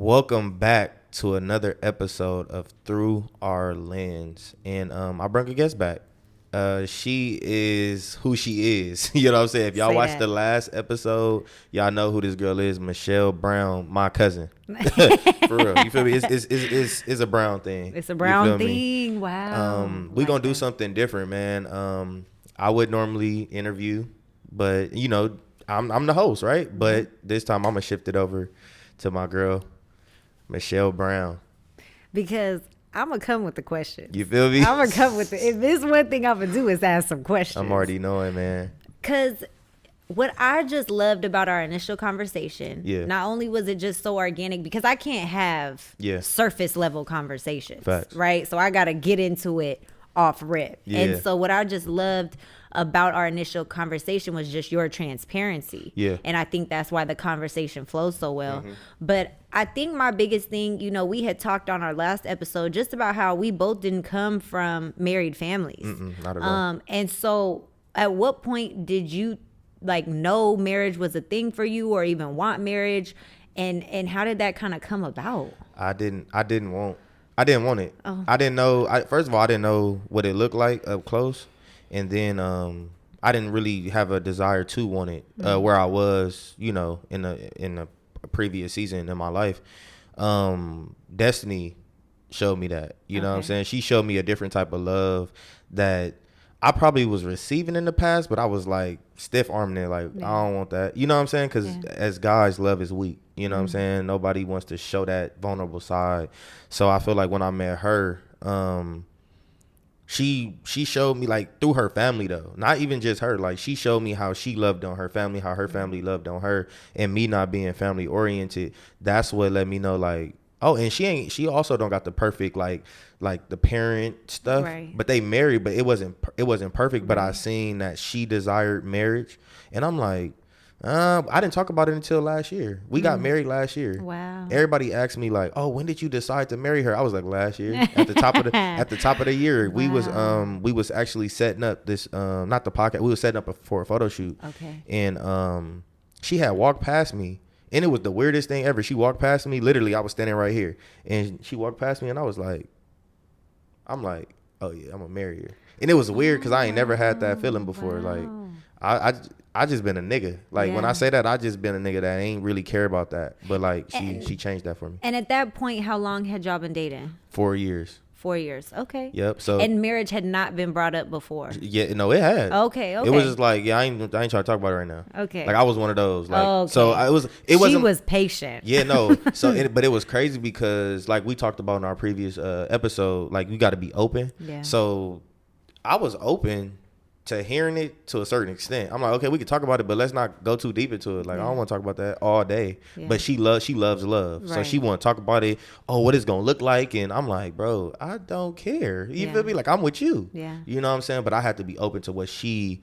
Welcome back to another episode of Through Our Lens. And I brought a guest back. She is who she is. You know what I'm saying? If y'all Say watched that. the last episode, y'all know who this girl is. Michelle Brown, my cousin. For real. You feel me? It's a Brown thing. It's a You feel brown me? thing. Wow. We Like gonna do that. something different, man. I would normally interview, but I'm the host, right? But this time I'm gonna shift it over to my girl, Michelle Brown. Because I'm going to come with the questions. You feel me? I'm going to come with it. If there's one thing I'm going to do is ask some questions. I'm already knowing, man. Because what I just loved about our initial conversation, Yeah. not only was it just so organic, because I can't have Yeah. surface level conversations, Facts. right? So I got to get into it off rip. Yeah. And so what I just loved about our initial conversation was just your transparency. Yeah. And I think that's why the conversation flows so well. But I think my biggest thing, we had talked on our last episode just about how we both didn't come from married families. Not at all. And so at what point did you know marriage was a thing for you or even want marriage? And how did that kind of come about? I didn't want it. I didn't know. First of all, I didn't know what it looked like up close, and then I didn't really have a desire to want it where I was, in the previous season in my life. Destiny showed me that. You know what I'm Okay. saying? She showed me a different type of love that I probably was receiving in the past, but I was like stiff arming it, like I don't want that. You know what I'm saying? Because as guys, love is weak. You know what I'm saying? Nobody wants to show that vulnerable side. So I feel like when I met her, she showed me like through her family though, not even just her. Like she showed me how she loved on her family, how her family loved on her, and me not being family oriented. That's what let me know like, oh, and she also don't got the perfect like the parent stuff, Right. but they married, but it wasn't perfect. But I seen that she desired marriage, and I'm like, I didn't talk about it until last year. We got married last year. Wow. Everybody asked me like, "Oh, when did you decide to marry her?" I was like, "Last year, at the top of the year." We was actually setting up this not the podcast. We was setting up for a photo shoot. Okay. And she had walked past me, and it was the weirdest thing ever. She walked past me. Literally, I was standing right here, and she walked past me, and I was like, "Oh yeah, I'm gonna marry her." And it was weird because I ain't never had that feeling before. Like, I just been a nigga. Like when I Yeah. say that, I just been a nigga that ain't really care about that. But like she changed that for me. And at that point, how long had y'all been dating? 4 years. 4 years. Okay. Yep. So And marriage had not been brought up before. yeah, no, it had. Okay. It was just like, yeah, I ain't trying to talk about it right now. Okay. Like I was one of those. Like Okay. so it she wasn't. was patient. Yeah, no. But it was crazy because like we talked about in our previous episode, like you got to be open. Yeah. So I was open to hearing it to a certain extent. I'm like, okay, we can talk about it, but let's not go too deep into it. Like I don't want to talk about that all day. Yeah. But she loves love. So Right. she want to talk about it. Oh, what it's gonna look like? And I'm like, bro, I don't care. You Yeah. feel me? Like I'm with you. Yeah. You know what I'm saying? But I had to be open to what she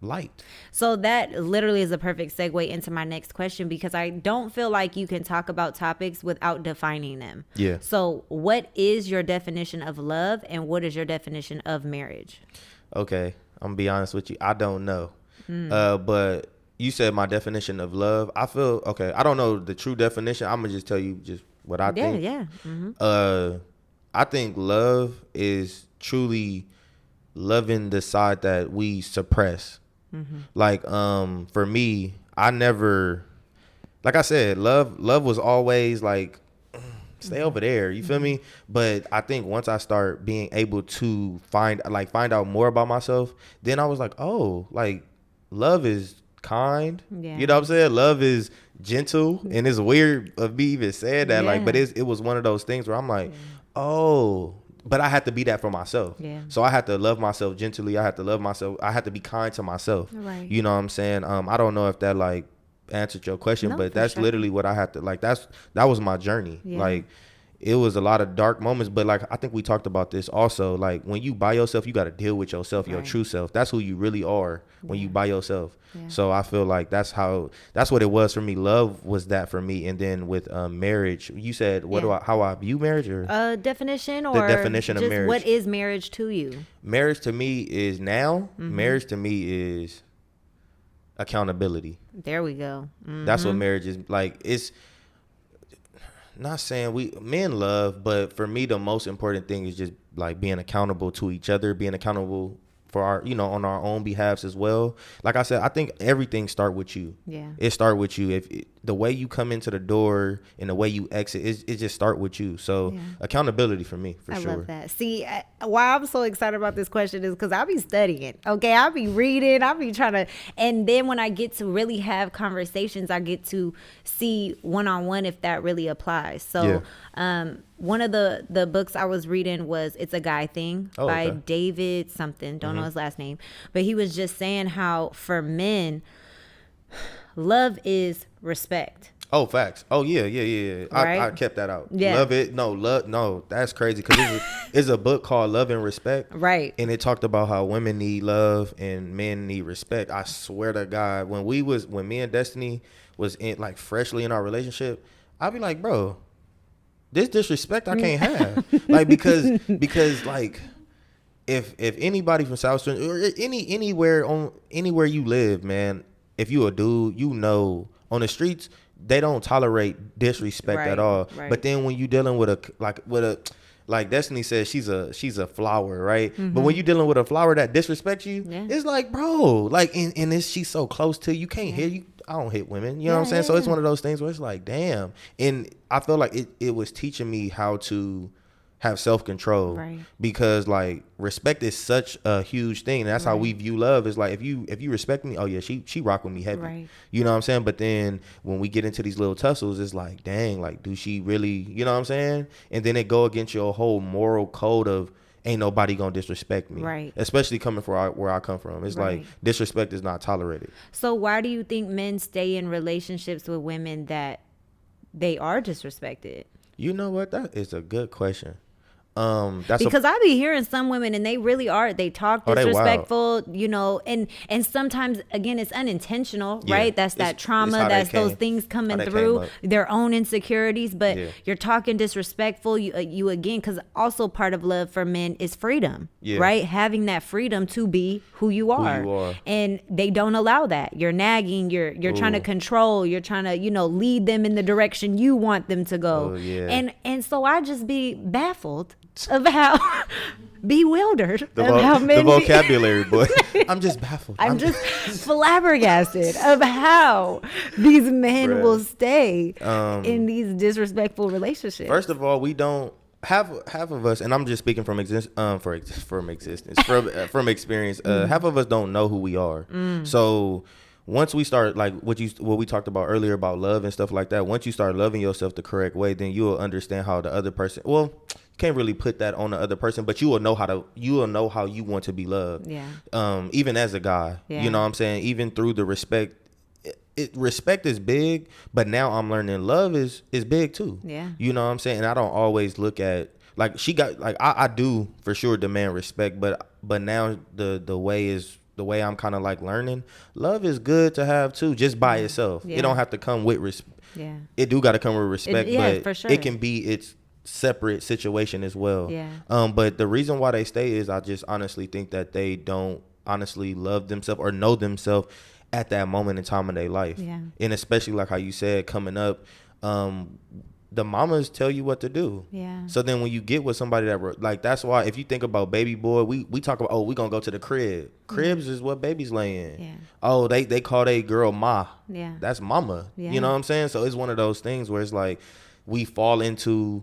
liked. So that literally is a perfect segue into my next question because I don't feel like you can talk about topics without defining them. Yeah. So what is your definition of love and what is your definition of marriage? Okay, I'm gonna be honest with you. I don't know. But you said my definition of love. I feel okay. I don't know the true definition. I'm gonna just tell you just what I think. Yeah. Mm-hmm. I think love is truly loving the side that we suppress. Like for me, I never, like I said, love was always like stay over there. You feel me? But I think once I start being able to find out more about myself, then I was like, oh, like love is kind. Yeah. You know what I'm saying? Love is gentle, and it's weird of me even saying that. Like, Yeah. but it was one of those things where I'm like, oh. But I had to be that for myself. Yeah. So I had to love myself gently. I had to love myself. I had to be kind to myself. Right. You know what I'm saying? I don't know if that like answered your question, No, but for that's sure. literally what I had to like. That was my journey. Yeah. Like it was a lot of dark moments, but like I think we talked about this also. Like when you by yourself, you got to deal with yourself, your Right. true self. That's who you really are when you by yourself. Yeah. So I feel like that's what it was for me. Love was that for me, and then with marriage, you said how I view marriage or Definition or definition of just marriage. what is marriage to you? marriage to me is now. Marriage to me is accountability. There we go. That's what marriage is like. not saying men love, but for me the most important thing is just like being accountable to each other, being accountable for our, on our own behalves as well. Like I said, I think everything start with you. Yeah. It start with you. If the way you come into the door and the way you exit, it just start with you. So accountability for me, for sure. I love that. See, why I'm so excited about this question is because I be studying. Okay, I be reading. I be trying to, and then when I get to really have conversations, I get to see one-on-one if that really applies. So, one of the books I was reading was It's a Guy Thing by David something. Don't know his last name. But he was just saying how for men, love is respect. Oh, facts. Oh, yeah. Right? I kept that out. Yeah. Love it. No, that's crazy. Because it's a book called Love and Respect. Right. And it talked about how women need love and men need respect. I swear to God, when me and Destiny was in like freshly in our relationship, I'd be like, bro, this disrespect I can't have. Like, because like if anybody from South Street or anywhere you live, man, if you a dude, on the streets, they don't tolerate disrespect at all. Right. But then when you dealing with like Destiny says, she's a flower, right? Mm-hmm. But when you dealing with a flower that disrespects you, it's like, bro, like, and she's so close to you, can't hit you. I don't hit women, you know what I'm saying? So it's one of those things where it's like, damn. And I feel like it was teaching me how to have self-control, right? Because like respect is such a huge thing, and that's how we view love. Is like if you respect me, oh yeah, she rock with me heavy, right? You know what I'm saying? But then when we get into these little tussles, it's like, dang, like do she really, you know what I'm saying? And then it go against your whole moral code of ain't nobody gonna disrespect me, right? Especially coming from where I come from. It's like disrespect is not tolerated. So why do you think men stay in relationships with women that they are disrespected? You know what? That is a good question. Because I be hearing some women and they really are, they talk disrespectful, and sometimes again it's unintentional, right? That's that trauma, that's those things coming through, their own insecurities, but you're talking disrespectful, you again, because also part of love for men is freedom, right? Having that freedom to be who you are. And they don't allow that. You're nagging, you're trying to control, you're trying to lead them in the direction you want them to go. And so I just be baffled of how bewildered of how many the vocabulary, boy. I'm just baffled. I'm just flabbergasted of how these men will stay in these disrespectful relationships. First of all, we don't half of us, and I'm just speaking from experience. Half of us don't know who we are. So once we start, like what we talked about earlier about love and stuff like that, once you start loving yourself the correct way, then you'll understand how the other person, well, can't really put that on the other person, but you will know how you want to be loved. Even as a guy, you know what I'm saying? Even through the respect, respect is big, but now I'm learning love is big too. You know what I'm saying? And I don't always look at, like, she got, like, I do for sure demand respect, but now the way I'm kind of like learning, love is good to have too, just by itself. It don't have to come with respect. It do got to come with respect, but for sure. It can be its separate situation as well. But the reason why they stay is I just honestly think that they don't honestly love themselves or know themselves at that moment in time in their life. And especially like how you said, coming up, the mamas tell you what to do. So then when you get with somebody that, like, that's why if you think about baby boy, we talk about, we gonna go to the crib. Cribs is what babies lay in. Oh, they call they girl ma. That's mama. You know what I'm saying? So it's one of those things where it's like we fall into,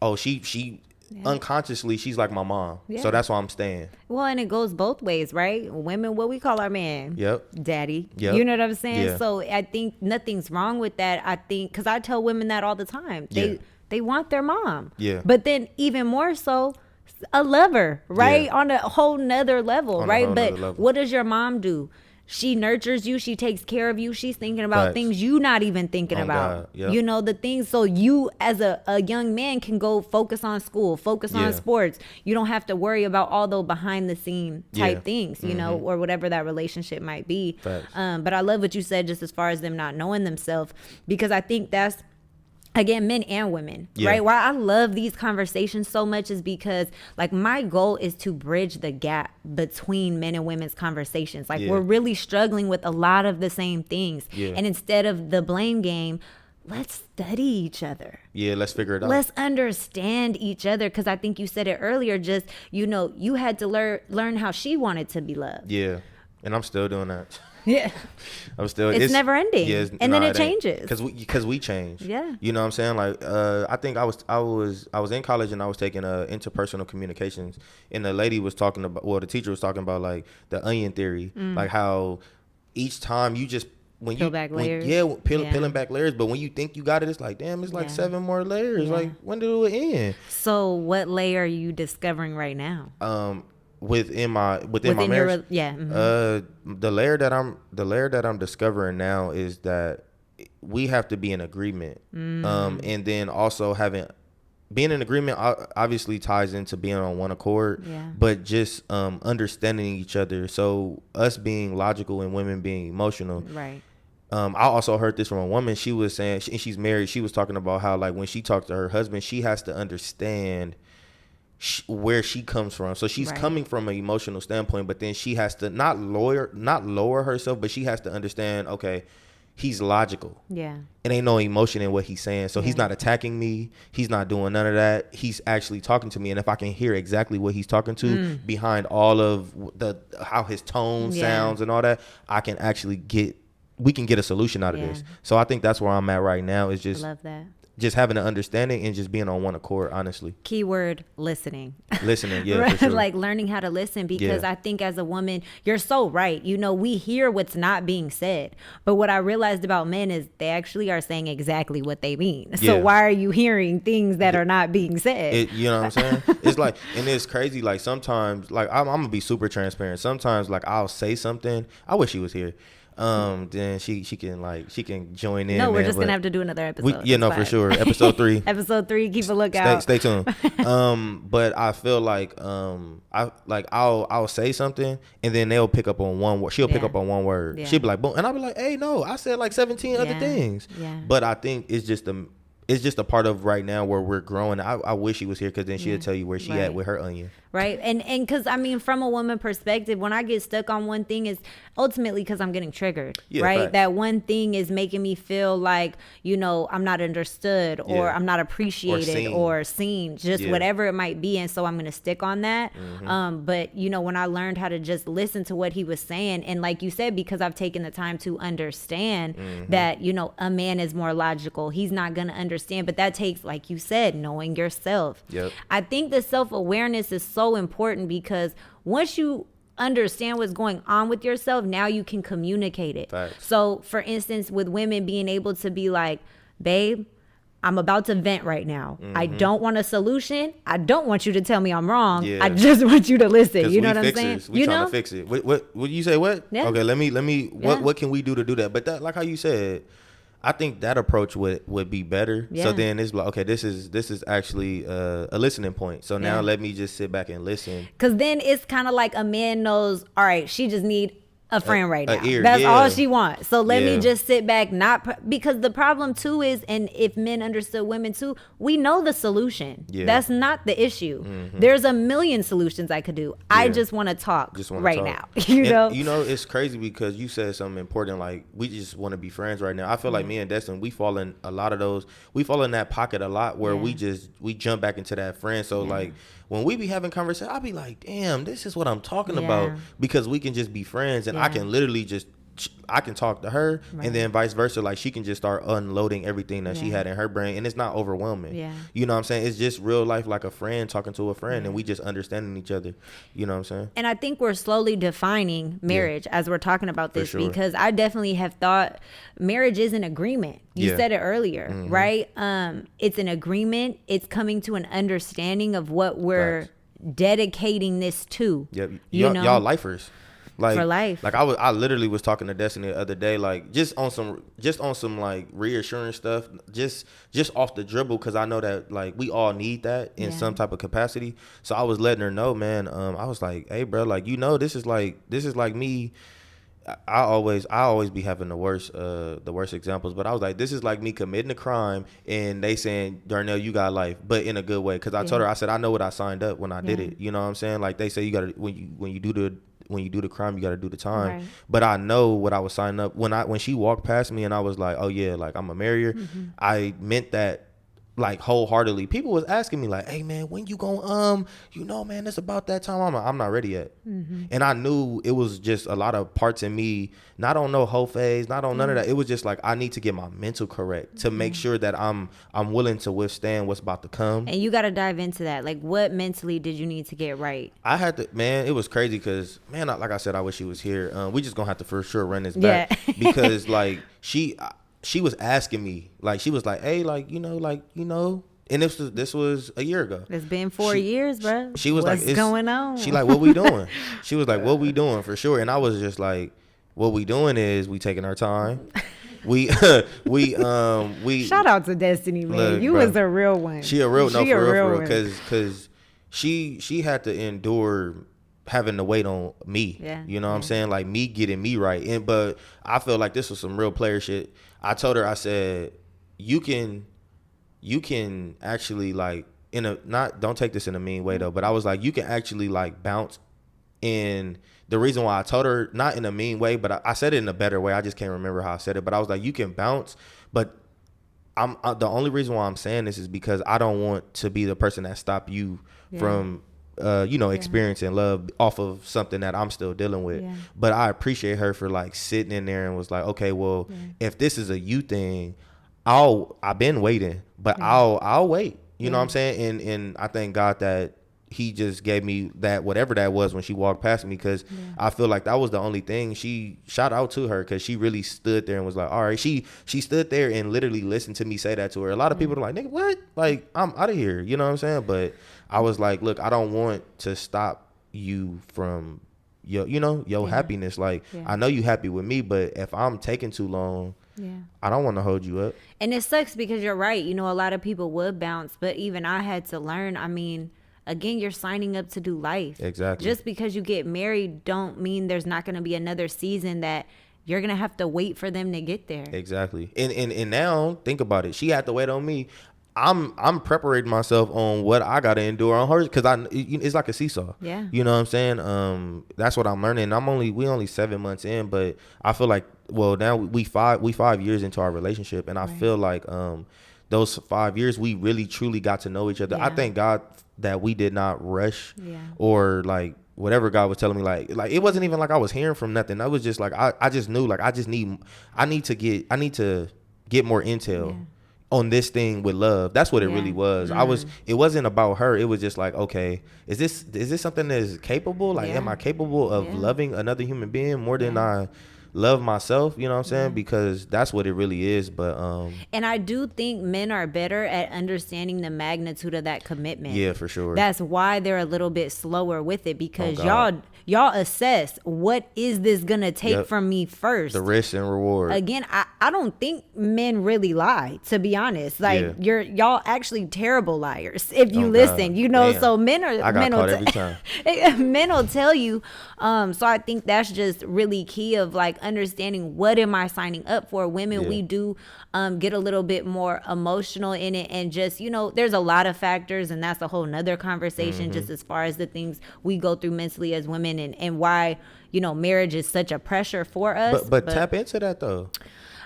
oh, she unconsciously she's like my mom, so that's why I'm staying. Well, and it goes both ways, right? Women, what we call our man, daddy. You know what I'm saying? So I think nothing's wrong with that. I think because I tell women that all the time. They want their mom, but then even more so a lover, right? On a whole nother level, right? But what does your mom do? She nurtures you. She takes care of you. She's thinking about things you not even thinking about. The things. So you as a young man can go focus on school, focus on sports. You don't have to worry about all those behind the scene type things, or whatever that relationship might be. But I love what you said just as far as them not knowing themselves, because I think that's, again, men and women, right? Why I love these conversations so much is because, like, my goal is to bridge the gap between men and women's conversations. Like, we're really struggling with a lot of the same things. And instead of the blame game, let's study each other. Yeah, let's figure it out. Let's understand each other. Because I think you said it earlier, just, you know, you had to learn how she wanted to be loved. Yeah, and I'm still doing that. Yeah, I'm still. It's never ending. Yeah, and then it changes because we change. Yeah, you know what I'm saying. Like, I think I was in college and I was taking interpersonal communications, and the lady was talking about, well, the teacher was talking about like the onion theory, like how each time you just peeling back layers. But when you think you got it, it's like, damn, it's like 7 more layers. Yeah. Like, when do it end? So, what layer are you discovering right now? Within my marriage, the layer that I'm discovering now is that we have to be in agreement, and then also being in agreement obviously ties into being on one accord, but just understanding each other. So us being logical and women being emotional, right? I also heard this from a woman. She was saying, and she's married. She was talking about how, like, when she talks to her husband, she has to understand where she comes from. So she's coming from an emotional standpoint, but then she has to not lower herself, but she has to understand, okay, he's logical. Yeah. It ain't no emotion in what he's saying. So he's not attacking me. He's not doing none of that. He's actually talking to me. And if I can hear exactly what he's talking to behind all of how his tone sounds and all that, we can get a solution out of this. So I think that's where I'm at right now, is just, I love that. Just having an understanding and just being on one accord, honestly. Keyword, listening. Listening, yeah, for sure. Like learning how to listen, because I think as a woman, you're so right. You know, we hear what's not being said. But what I realized about men is they actually are saying exactly what they mean. So why are you hearing things that are not being said? You know what I'm saying? It's like, and it's crazy. Like, sometimes, like, I'm going to be super transparent. Sometimes, like, I'll say something. I wish he was here. Then she can join in. No, we're just gonna have to do another episode. For sure. Episode 3. Episode 3. Keep a lookout. Stay tuned. But I feel like I'll say something and then they'll pick up on one word. She'll pick up on one word. Yeah. She'll be like, boom, and I'll be like, hey, no, I said like 17 other things. Yeah. But I think it's just a part of right now where we're growing. I wish he was here, because then she'll tell you where she at with her onion. Right. And because, I mean, from a woman perspective, when I get stuck on one thing, is ultimately because I'm getting triggered. Yeah, right. Fact. That one thing is making me feel like, you know, I'm not understood, or I'm not appreciated or seen, just whatever it might be. And so I'm going to stick on that. Mm-hmm. But, you know, when I learned how to just listen to what he was saying, and like you said, because I've taken the time to understand that, you know, a man is more logical. He's not going to understand. But that takes, like you said, knowing yourself. Yep. I think the self-awareness is so important, because once you understand what's going on with yourself, now you can communicate it. Facts. So for instance, with women being able to be like, babe, I'm about to vent right now. I don't want a solution. I don't want you to tell me I'm wrong. I just want you to listen. You know what I'm saying? We trying to fix it. What you say? What? Yeah. Okay, let me what can we do to do that? But that, like how you said, I think that approach would be better. Yeah. So then it's like, okay, this is actually a listening point. So now let me just sit back and listen. Because then it's kind of like a man knows, all right, she just need a friend right now. That's all she wants. So let me just sit back, because the problem too is, and if men understood women too, we know the solution. Yeah. That's not the issue. Mm-hmm. There's a million solutions I could do. I just want to talk right now. You know, it's crazy because you said something important, like we just want to be friends right now. I feel like me and Destin, we fall in a lot of those. We fall in that pocket a lot where we jump back into that friend. So like, when we be having conversations, I'll be like, damn, this is what I'm talking about, because we can just be friends, and I can literally I can talk to her, and then vice versa. Like, she can just start unloading everything that she had in her brain, and it's not overwhelming. Yeah. You know what I'm saying? It's just real life, like a friend talking to a friend, and we just understanding each other. You know what I'm saying? And I think we're slowly defining marriage as we're talking about this, because I definitely have thought marriage is an agreement. You said it earlier, right? It's an agreement. It's coming to an understanding of what we're dedicating this to. Yep. Y'all lifers. Like, for life. Like I literally was talking to Destiny the other day, like just on some like reassuring stuff, just off the dribble, because I know that like we all need that in some type of capacity. So I was letting her know, man. I was like, hey, bro, like, you know, this is like me. I always be having the worst examples, but I was like, this is like me committing a crime and they saying, Darnell, you got life, but in a good way. Because I told her, I said, I know what I signed up when I did it. You know what I'm saying? Like, they say you got to, when you when you do the crime, you got to do the time. Right. But I know what I was signing up when she walked past me and I was like, oh yeah, like I'm a marrier. Mm-hmm. I meant that like wholeheartedly. People was asking me like, hey man, when you gonna man, it's about that time. I'm not ready yet. Mm-hmm. And I knew it was just a lot of parts in me, not on no whole phase, not on none of that. It was just like I need to get my mental correct to make sure that I'm willing to withstand what's about to come. And you got to dive into that. Like, what mentally did you need to get right? I had to, man, it was crazy because, man, like I said, I wish she was here. We just gonna have to for sure run this back because like she was asking me, like, she was like, hey, like, and this was a year ago. It's been 4 years, bro. She was What's going on? She like, what we doing? She was like, what we doing for sure? And I was just like, what we doing is we taking our time. We shout out to Destiny, man. Look, you was a real one. She a real, no, for real, because she had to endure having to wait on me. Yeah. You know what I'm saying? Like me getting me right. But I feel like this was some real player shit. I told her, I said, you can actually like don't take this in a mean way though, but I was like, you can actually like bounce. And the reason why I told her, not in a mean way, but I said it in a better way. I just can't remember how I said it, but I was like, you can bounce, but the only reason why I'm saying this is because I don't want to be the person that stop you from experiencing love off of something that I'm still dealing with. Yeah. But I appreciate her for like sitting in there and was like, okay, well, if this is a you thing, I've been waiting, but I'll wait. You know what I'm saying? And I thank God that he just gave me that, whatever that was, when she walked past me, because I feel like that was the only thing. Shout out to her, because she really stood there and was like, all right. She stood there and literally listened to me say that to her. A lot of people are like, nigga, what? Like, I'm out of here. You know what I'm saying? But I was like, look, I don't want to stop you from your happiness. Like, I know you happy with me, but if I'm taking too long, I don't want to hold you up. And it sucks because you're right. A lot of people would bounce, but even I had to learn. I mean, again, you're signing up to do life. Exactly. Just because you get married don't mean there's not going to be another season that you're going to have to wait for them to get there. Exactly. And now think about it. She had to wait on me. I'm preparing myself on what I got to endure on her, because it's like a seesaw. Yeah. You know what I'm saying? That's what I'm learning. We only 7 months in, but I feel like, well, now we 5 years into our relationship, and I feel like those 5 years we really truly got to know each other. I thank God that we did not rush or like whatever God was telling me, like it wasn't even like I was hearing from nothing. I was just like, I just knew, like, I need to get more intel on this thing with love. That's what it really was. It wasn't about her. It was just like, okay, is this something that is capable? Like, am I capable of loving another human being more than I love myself? You know what I'm saying? Because that's what it really is. But and I do think men are better at understanding the magnitude of that commitment. Yeah, for sure. That's why they're a little bit slower with it, because y'all assess, what is this gonna take from me first? The risk and reward. Again, I don't think men really lie, to be honest. Like, y'all actually terrible liars if you listen. Damn. So men are every time. Men will tell you. So I think that's just really key of like understanding, what am I signing up for? Women, we do get a little bit more emotional in it, and just there's a lot of factors, and that's a whole nother conversation, just as far as the things we go through mentally as women, and why marriage is such a pressure for us. But tap into that though.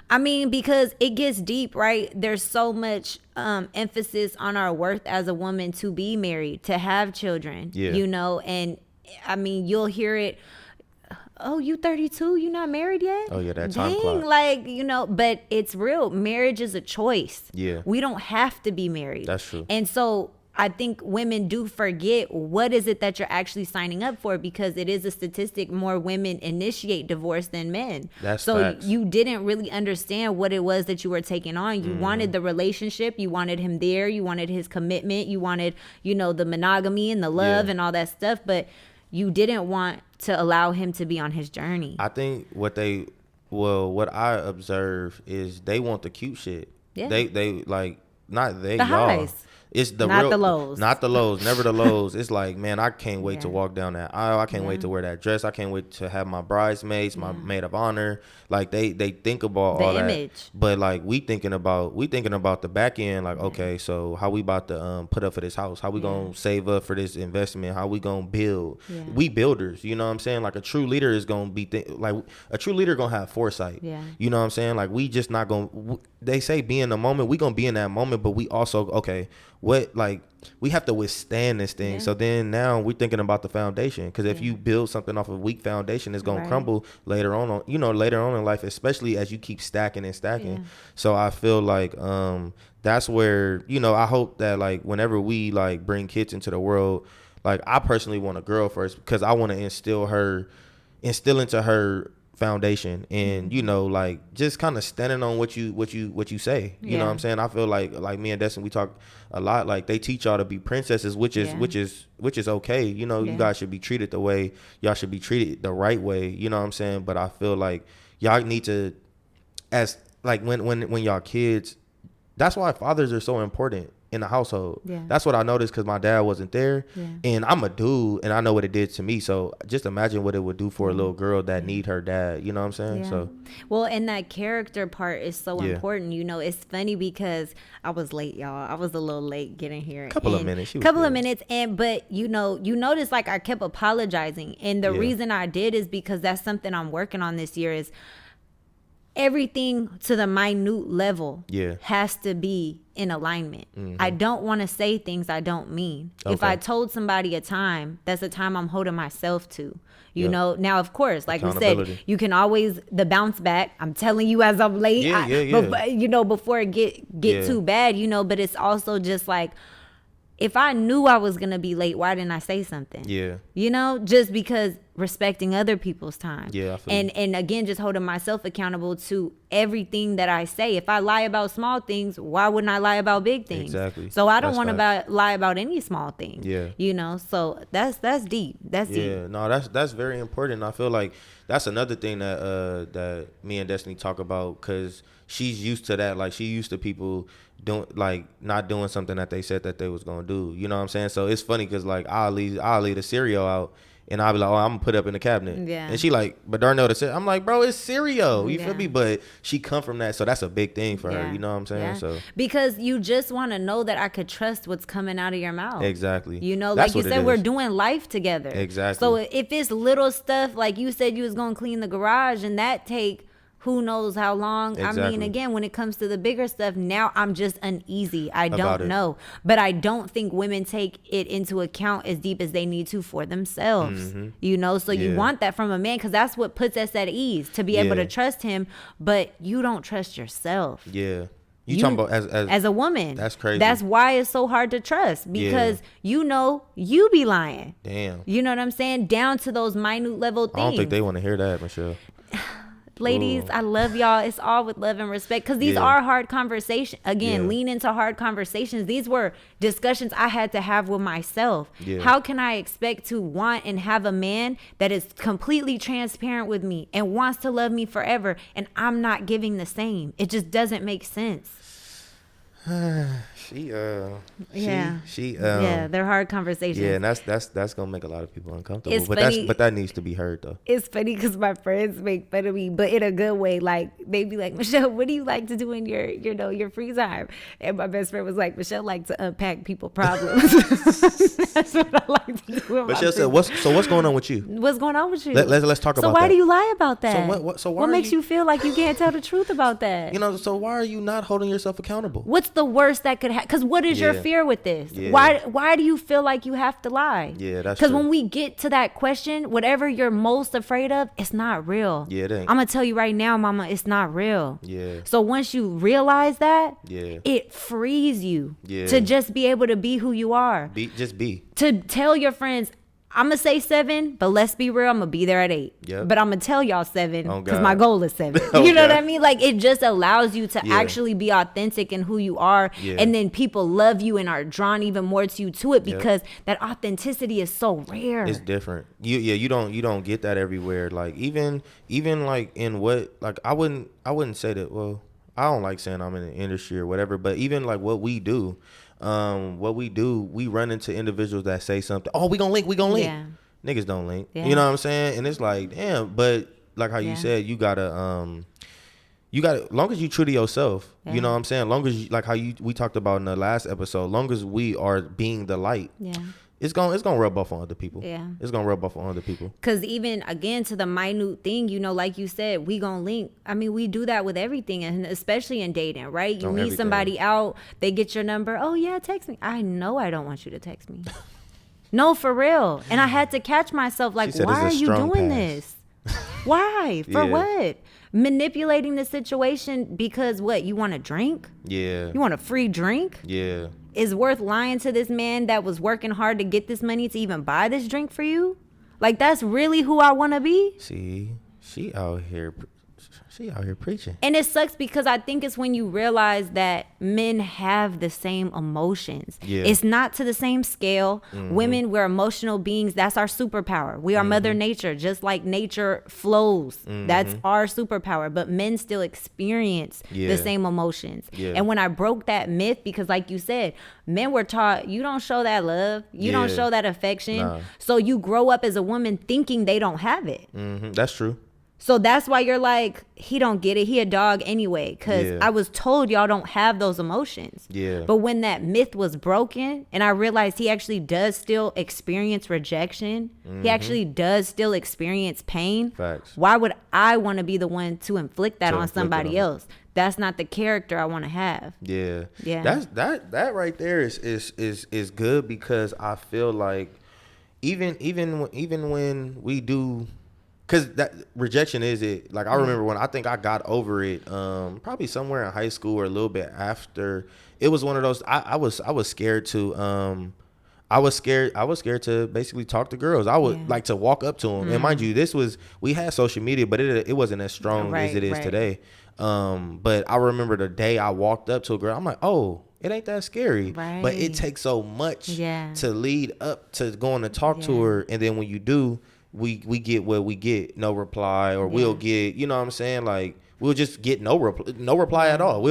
I mean, because it gets deep, right? There's so much emphasis on our worth as a woman to be married, to have children, and I mean, you'll hear it. Oh, you 32? You not married yet? Oh yeah, that time Dang, clock. Like, but it's real. Marriage is a choice. Yeah. We don't have to be married. That's true. And so I think women do forget, what is it that you're actually signing up for, because it is a statistic, more women initiate divorce than men. That's facts. You didn't really understand what it was that you were taking on. You wanted the relationship, you wanted him there, you wanted his commitment, you wanted, the monogamy and the love and all that stuff, but you didn't want to allow him to be on his journey. I think what I observe is they want the cute shit. Yeah. They like, not they, the y'all. highs. It's the not real, the lows. Not the lows, never the lows. It's like, man, I can't wait to walk down that aisle. I can't wait to wear that dress. I can't wait to have my bridesmaids, my maid of honor. Like they think about all image. That. But like we thinking about the back end. Like, okay, so how we about to put up for this house? How we gonna save up for this investment? How we gonna build? We builders, you know what I'm saying? Like a true leader is gonna be like a true leader gonna have foresight. Yeah. You know what I'm saying? Like we just not gonna. They say be in the moment. We gonna be in that moment, but we also we have to withstand this thing. So then now we're thinking about the foundation, because if you build something off a weak foundation, it's gonna crumble later on in life, especially as you keep stacking and stacking. So I feel like that's where, I hope that like whenever we like bring kids into the world, like I personally want a girl first, because I want to instill into her foundation, and like just kind of standing on what you say. You know what I'm saying? I feel like me and Destin, we talk a lot, like they teach y'all to be princesses, which is okay. You guys should be treated the way y'all should be treated, the right way. You know what I'm saying? But I feel like y'all need to, as like when y'all kids, that's why fathers are so important in the household. That's what I noticed, because my dad wasn't there, and I'm a dude and I know what it did to me. So just imagine what it would do for a little girl that need her dad. You know what I'm saying? So well, and that character part is so important. It's funny because I was late, y'all. I was a little late getting here. Couple of minutes, but you notice like I kept apologizing, and the reason I did is because that's something I'm working on this year, is everything to the minute level has to be in alignment. I don't want to say things I don't mean. If I told somebody a time, that's a time I'm holding myself to. Now of course, like we said, you can always the bounce back. I'm telling you as I'm late. But, before it get too bad, but it's also just like, if I knew I was going to be late, why didn't I say something? Just because respecting other people's time. And again, just holding myself accountable to everything that I say. If I lie about small things, why wouldn't I lie about big things? Exactly. So I don't want to lie about any small thing. So that's deep. That's deep. Yeah, no, that's very important. I feel like that's another thing that me and Destiny talk about, because she's used to that. Like, she used to people not doing something that they said that they was gonna do. You know what I'm saying? So it's funny, because like I'll leave the cereal out, and I'll be like, oh, I'm gonna put it up in the cabinet. And she like, but Darnell, I'm like, bro, it's cereal. You feel me? But she come from that, so that's a big thing for her. You know what I'm saying? So because you just want to know that I could trust what's coming out of your mouth. Exactly. Like you said, we're doing life together. Exactly. So if it's little stuff, like you said, you was gonna clean the garage, and that take who knows how long. Exactly. I mean, again, when it comes to the bigger stuff, now I'm just uneasy. I don't know. But I don't think women take it into account as deep as they need to for themselves. So you want that from a man, because that's what puts us at ease, to be able to trust him, but you don't trust yourself. You talking about as a woman. That's crazy. That's why it's so hard to trust, because you be lying. Damn. You know what I'm saying? Down to those minute level things. I don't think they want to hear that, Michelle. Ladies, I love y'all. It's all with love and respect, because these are hard conversations. Again, lean into hard conversations. These were discussions I had to have with myself. How can I expect to want and have a man that is completely transparent with me and wants to love me forever, and I'm not giving the same? It just doesn't make sense. They're hard conversations. Yeah, and that's gonna make a lot of people uncomfortable. It's but funny. that needs to be heard though. It's funny because my friends make fun of me, but in a good way. Like, they be like, Michelle, what do you like to do in your free time? And my best friend was like, Michelle likes to unpack people problems. That's what I like to do. Michelle said, what's going on with you? What's going on with you? Let's talk about that. So why do you lie about that? What makes you feel like you can't tell the truth about that? So why are you not holding yourself accountable? What's the worst that could happen? Because what is your fear with this? Why do you feel like you have to lie? Yeah, that's because when we get to that question, whatever you're most afraid of, it's not real. Yeah, it ain't. I'm gonna tell you right now, mama, it's not real. Yeah. So once you realize that, it frees you to just be able to be who you are. Just be. To tell your friends, I'm going to say 7, but let's be real, I'm going to be there at 8. Yep. But I'm going to tell y'all 7 because my goal is 7. You know what I mean? Like, it just allows you to actually be authentic in who you are. And then people love you and are drawn even more to you to it, because that authenticity is so rare. It's different. You don't get that everywhere. Like, even like in what, like, I wouldn't say that, well, I don't like saying I'm in the industry or whatever, but even like what we do, we run into individuals that say something. Oh, we gonna link. Yeah. Niggas don't link. Yeah. You know what I'm saying? And it's like, damn. But like how you said, you gotta, long as you true to yourself. Yeah. You know what I'm saying? Long as you, like how we talked about in the last episode. Long as we are being the light. Yeah. It's gonna rub off on other people. Yeah. It's gonna rub off on other people. Cause even again to the minute thing, you know, like you said, we gonna link. I mean, we do that with everything, and especially in dating, right? You meet somebody out, they get your number. Oh yeah, text me. I know I don't want you to text me. No, for real. And I had to catch myself, like, why are you doing this? Why? For what? Manipulating the situation because what? You want a drink? Yeah. You want a free drink? Yeah. Is worth lying to this man that was working hard to get this money to even buy this drink for you? Like, that's really who I want to be? See, she out here preaching. And it sucks because I think it's when you realize that men have the same emotions. Yeah. It's not to the same scale. Mm-hmm. Women, we're emotional beings. That's our superpower. We are Mother Nature, just like nature flows. Mm-hmm. That's our superpower. But men still experience the same emotions. Yeah. And when I broke that myth, because like you said, men were taught, you don't show that love. You don't show that affection. Nah. So you grow up as a woman thinking they don't have it. Mm-hmm. That's true. So that's why you're like, he don't get it. He a dog anyway. Because I was told y'all don't have those emotions. Yeah. But when that myth was broken and I realized he actually does still experience rejection. Mm-hmm. He actually does still experience pain. Facts. Why would I want to be the one to inflict that on somebody else? That's not the character I want to have. Yeah. Yeah. That right there is good because I feel like even when we do. Cause that rejection is it. Like I remember when I think I got over it, probably somewhere in high school or a little bit after. It was one of those. I was scared to. I was scared to basically talk to girls. I would like to walk up to them. And mind you, we had social media, but it wasn't as strong as it is today. But I remember the day I walked up to a girl. I'm like, oh, it ain't that scary. Right. But it takes so much to lead up to going to talk to her, and then when you do. We get what we get, no reply, or we'll get, you know what I'm saying? Like, we'll just get no reply at all.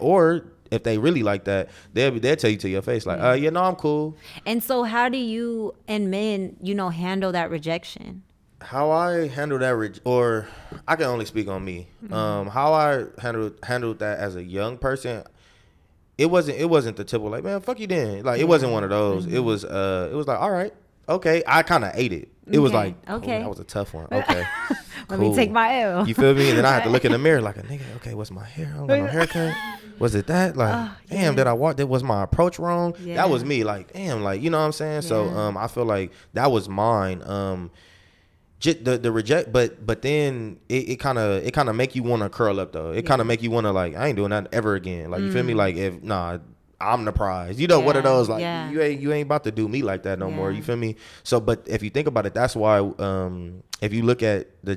Or if they really like that, they'll tell you to your face, like, I'm cool. And so how do you and men, handle that rejection? How I handle that, or I can only speak on me. Mm-hmm. How I handled that as a young person, it wasn't the typical, like, man, fuck you then. Like, it wasn't one of those. Mm-hmm. It was like, all right. Okay, I kind of ate it. It was like, okay, that was a tough one. Okay, let me take my L. You feel me? And then I had to look in the mirror like a nigga. Okay, what's my hair? I don't got no haircut. Was it that? Like, damn, did I walk? Was my approach wrong? Yeah. That was me. Like, damn, like, you know what I'm saying? Yeah. So, I feel like that was mine. Just the reject, but then it kind of make you want to curl up though. It kind of make you want to like, I ain't doing that ever again. Like, you feel me? Like, I'm the prize. One of those, like, you ain't about to do me like that no more. You feel me? So, but if you think about it, that's why, if you look at the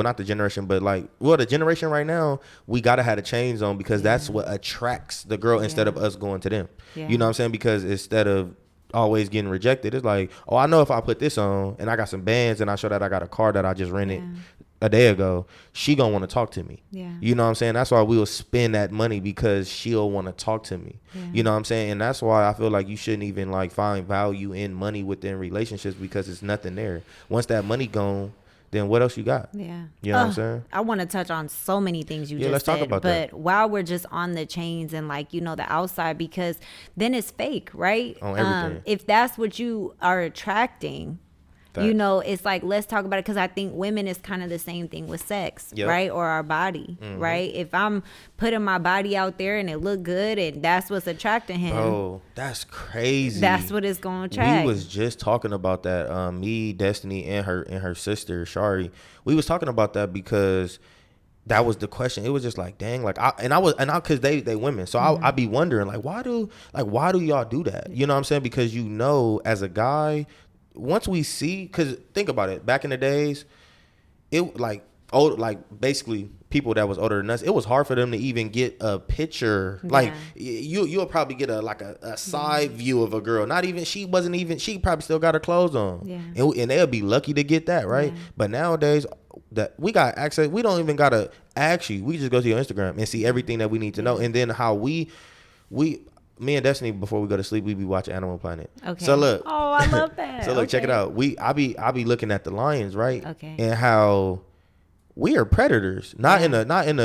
not the generation, but the generation right now, we got to have a change on because that's what attracts the girl instead of us going to them. Yeah. You know what I'm saying? Because instead of always getting rejected, it's like, oh, I know if I put this on and I got some bands and I show that I got a car that I just rented a day ago, she gonna want to talk to me. Yeah. You know what I'm saying? That's why we'll spend that money because she'll want to talk to me. Yeah. You know what I'm saying? And that's why I feel like you shouldn't even find value in money within relationships because it's nothing there. Once that money gone, then what else you got? Yeah. You know what I'm saying? I want to touch on so many things you just let's said. Talk about that. But while we're just on the chains and the outside, because then it's fake, right? On everything. If that's what you are attracting, it's like, let's talk about it because I think women is kind of the same thing with sex, right? Or our body, right? If I'm putting my body out there and it look good and that's what's attracting him. Oh, that's crazy. That's what it's going to attract. We was just talking about that. Me, Destiny, and her sister, Shari. We was talking about that because that was the question. It was just like, dang, because they women. So I be wondering, why do y'all do that? You know what I'm saying? Because as a guy, once we see, because think about it, back in the days, it basically people that was older than us, it was hard for them to even get a picture. Like you'll probably get a side view of a girl. She probably still got her clothes on. Yeah. And they'll be lucky to get that, right? Yeah. But nowadays, that we got access. We don't even gotta ask you. We just go to your Instagram and see everything that we need to know. And then how me and Destiny, before we go to sleep, we be watching Animal Planet. Okay. So look. Oh, I love that. So look, check it out. I be looking at the lions, right? Okay. And how we are predators, not in a in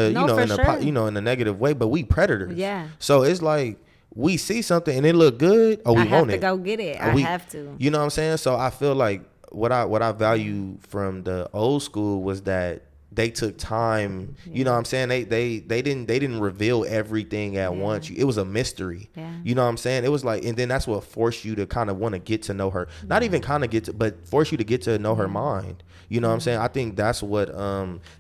a negative way, but we predators. Yeah. So it's like we see something and it look good, or we want it. I have to go get it. I have to. You know what I'm saying? So I feel like what I value from the old school was that they took time. Yeah. You know what I'm saying? They didn't reveal everything at once. It was a mystery. Yeah. You know what I'm saying? It was like, and then that's what forced you to kind of want to get to know her. Not even kind of but force you to get to know her mind. You know what I'm saying? I think that's what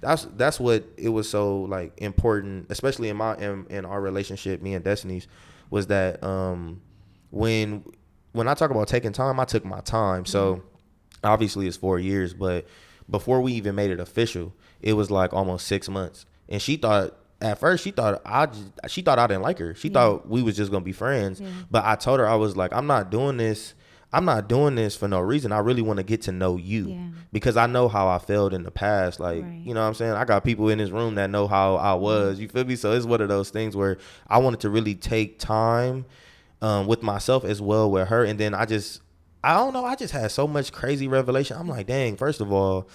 that's what it was so like important, especially in our relationship, me and Destiny's, was that when I talk about taking time, I took my time. So obviously it's 4 years, but before we even made it official, it was like almost 6 months. And she thought at first I didn't like her. She thought we was just gonna be friends. Yeah. But I told her, I was like, I'm not doing this for no reason. I really want to get to know you because I know how I felt in the past. Like, you know what I'm saying? I got people in this room that know how I was. You feel me? So it's one of those things where I wanted to really take time with myself as well with her. And then I don't know. I just had so much crazy revelation. I'm like, dang, first of all,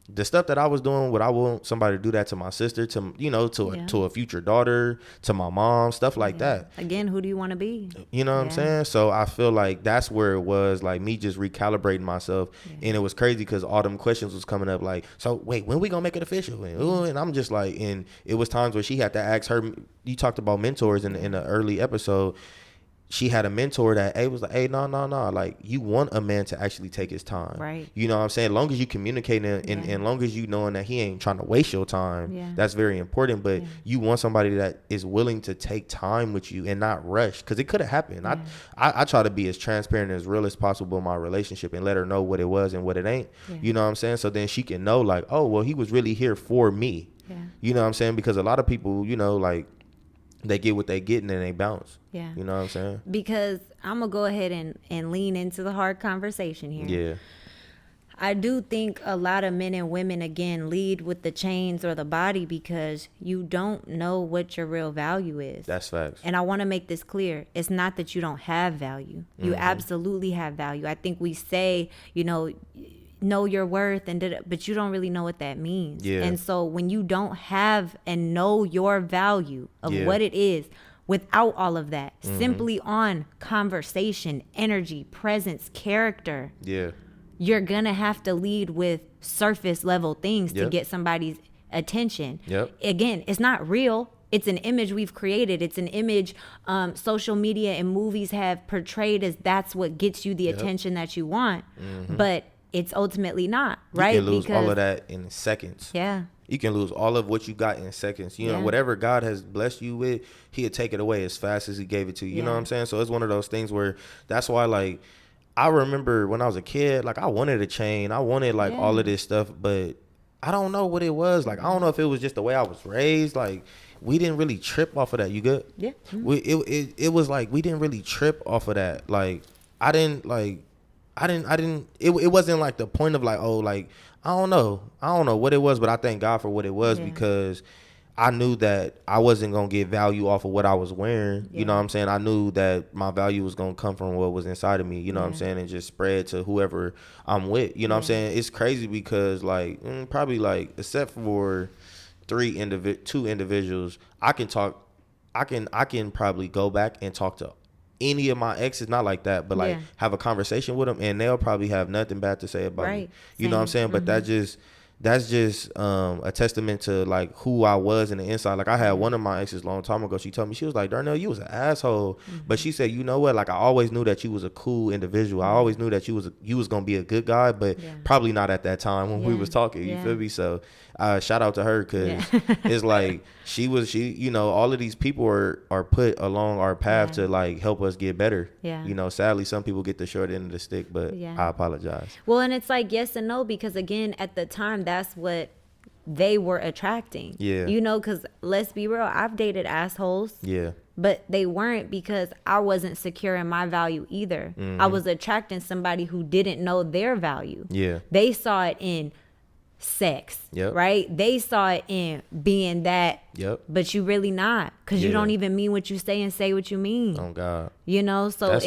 the stuff that I was doing, would I want somebody to do that to my sister, to a future daughter, to my mom, stuff like that. Again, who do you want to be? You know what I'm saying? So I feel like that's where it was, like me just recalibrating myself. And it was crazy because all them questions was coming up like, so wait, when we gonna make it official? And I'm just like, and it was times where she had to ask her, you talked about mentors in the early episode. She had a mentor that was like, hey, no. Like, you want a man to actually take his time. Right. You know what I'm saying? As long as you communicate and long as you knowing that he ain't trying to waste your time, that's very important. But you want somebody that is willing to take time with you and not rush. Because it could have happened. I try to be as transparent and as real as possible in my relationship and let her know what it was and what it ain't. Yeah. You know what I'm saying? So then she can know, like, oh, well, he was really here for me. Yeah. You know what I'm saying? Because a lot of people, you know, like, they get what they get and then they bounce. Yeah. You know what I'm saying? Because I'm going to go ahead and lean into the hard conversation here. Yeah. I do think a lot of men and women, again, lead with the chains or the body because you don't know what your real value is. That's facts. And I want to make this clear. It's not that you don't have value. You absolutely have value. I think we say, know your worth but you don't really know what that means. Yeah. And so when you don't have and know your value of what it is without all of that, simply on conversation, energy, presence, character, you're gonna have to lead with surface level things to get somebody's attention. Again, it's not real. It's an image we've created. It's an image social media and movies have portrayed as that's what gets you the attention that you want. But it's ultimately not, right? You can lose all of that in seconds. Yeah. You can lose all of what you got in seconds. You know, whatever God has blessed you with, he'll take it away as fast as he gave it to you. You know what I'm saying? So it's one of those things where that's why, like, I remember when I was a kid, like, I wanted a chain. I wanted, like, all of this stuff, but I don't know what it was. Like, I don't know if it was just the way I was raised. Like, we didn't really trip off of that. You good? Yeah. It was like we didn't really trip off of that. Like, it wasn't like the point of like, oh, like, I don't know what it was, but I thank God for what it was because I knew that I wasn't going to get value off of what I was wearing. You know what I'm saying? I knew that my value was going to come from what was inside of me, you know what I'm saying? And just spread to whoever I'm with, you know what I'm saying? It's crazy because like, probably like, except for two individuals, I can probably go back and talk to any of my exes, not like that, but like have a conversation with them and they'll probably have nothing bad to say about me. You know what I'm saying? But that's just a testament to like who I was in the inside. Like I had one of my exes a long time ago. She told me, she was like, Darnell, you was an asshole. But she said, you know what? Like I always knew that you was a cool individual. I always knew that you was gonna be a good guy, but probably not at that time when we was talking. You feel me? So shout out to her because it's like she all of these people are put along our path to like help us get better. You know, sadly some people get the short end of the stick, but I apologize. Well, and it's like yes and no because again at the time that's what they were attracting. You know, because let's be real, I've dated assholes. But they weren't because I wasn't secure in my value either. I was attracting somebody who didn't know their value. They saw it in sex, right? They saw it in being that, but you really not, because you don't even mean what you say and say what you mean. Oh God. You know, so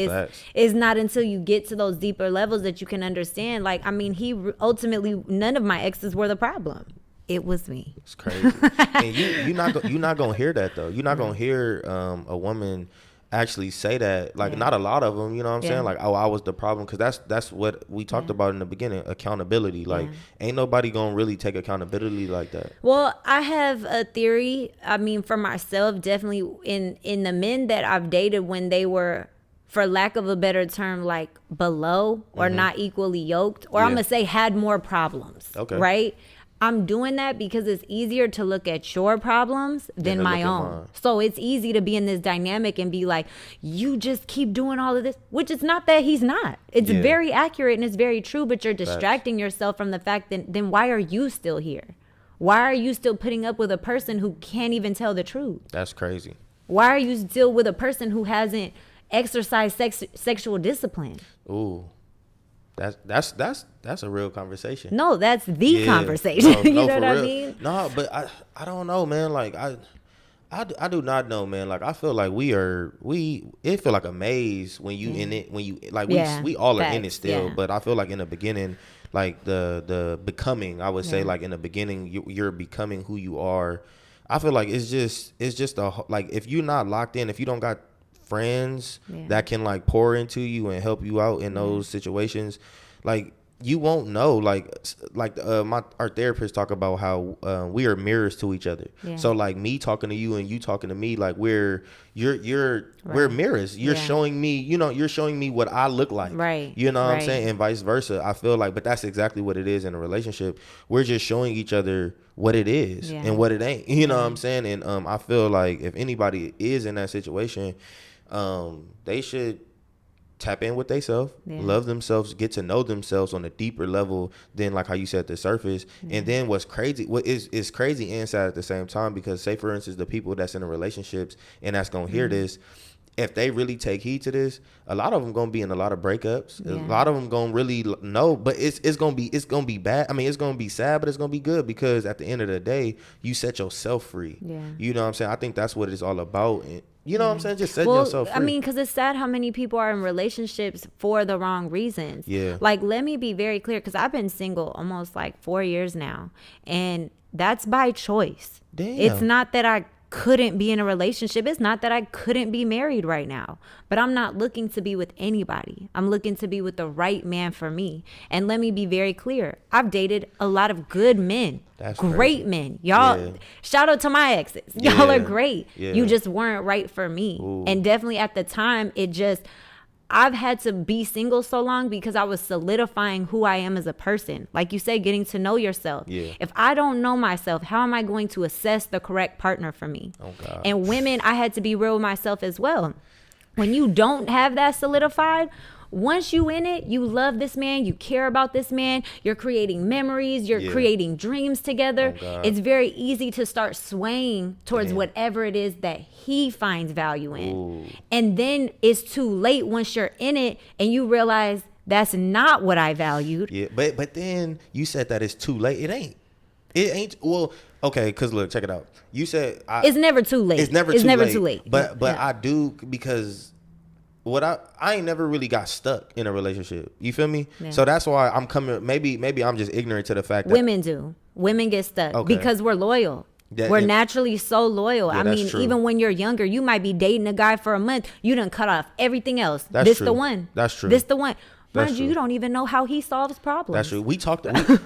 it's not until you get to those deeper levels that you can understand. Like, I mean, ultimately, none of my exes were the problem. It was me. It's crazy. And you're not gonna hear that though. You're not gonna hear a woman actually say that. Like, not a lot of them. You know what I'm saying? Like, oh, I was the problem, because that's what we talked about in the beginning. Accountability. Like, ain't nobody gonna really take accountability like that. Well, I have a theory. I mean, for myself, definitely in the men that I've dated when they were, for lack of a better term, like below or not equally yoked, or I'm gonna say had more problems. Okay. Right. I'm doing that because it's easier to look at your problems than my own. So it's easy to be in this dynamic and be like, you just keep doing all of this, which is not that he's not. It's very accurate and it's very true, but you're distracting yourself from the fact that then why are you still here? Why are you still putting up with a person who can't even tell the truth? That's crazy. Why are you still with a person who hasn't exercised sexual discipline? Ooh. That's a real conversation. No, that's the conversation. No, you know what I mean? No, but I don't know, man. Like I do not know, man. Like, I feel like it feel like a maze when you in it, when you like we all are in it still. But I feel like in the beginning, like the becoming, I would say, like in the beginning, you're becoming who you are. I feel like it's just like, if you're not locked in, if you don't got friends that can like pour into you and help you out in those situations, like, you won't know. Like our therapist talk about how we are mirrors to each other. So like, me talking to you and you talking to me, like, we're mirrors. You're showing me, you're showing me what I look like, right? You know what I'm saying? And vice versa. I feel like, but that's exactly what it is in a relationship. We're just showing each other what it is and what it ain't. You know what I'm saying? And I feel like if anybody is in that situation, they should tap in with themselves, love themselves, get to know themselves on a deeper level than, like how you said, the surface. And then what is crazy and sad at the same time, because say for instance, the people that's in the relationships and that's gonna hear this, if they really take heed to this, a lot of them gonna be in a lot of breakups. A lot of them gonna really know, but it's gonna be bad. I mean, it's gonna be sad, but it's gonna be good, because at the end of the day, you set yourself free. You know what I'm saying? I think that's what it's all about. And, you know what I'm saying? Just setting yourself free. I mean, because it's sad how many people are in relationships for the wrong reasons. Like, let me be very clear, because I've been single almost like 4 years now, and that's by choice. Damn. It's not that I couldn't be in a relationship. It's not that I couldn't be married right now, but I'm not looking to be with anybody. I'm looking to be with the right man for me. And let me be very clear. I've dated a lot of good men. That's great men. Y'all, shout out to my exes. Y'all are great. You just weren't right for me. Ooh. And definitely at the time, I've had to be single so long because I was solidifying who I am as a person. Like you said, getting to know yourself. If I don't know myself, how am I going to assess the correct partner for me? Oh, God. And women, I had to be real with myself as well. When you don't have that solidified, once you in it, you love this man, you care about this man, you're creating memories, you're creating dreams together. Oh, it's very easy to start swaying towards whatever it is that he finds value in. Ooh. And then it's too late once you're in it and you realize that's not what I valued. Yeah, but then you said that it's too late. It ain't. Well, okay, because look, check it out. You said it's never too late. It's never too late. But I do, because I ain't never really got stuck in a relationship. You feel me? Yeah. So that's why I'm coming. Maybe I'm just ignorant to the fact that women do. Women get stuck because we're loyal. We're naturally so loyal. I mean, even when you're younger, you might be dating a guy for a month. You done cut off everything else. That's true. The one. That's true. This the one. Mind you, you don't even know how he solves problems. That's true.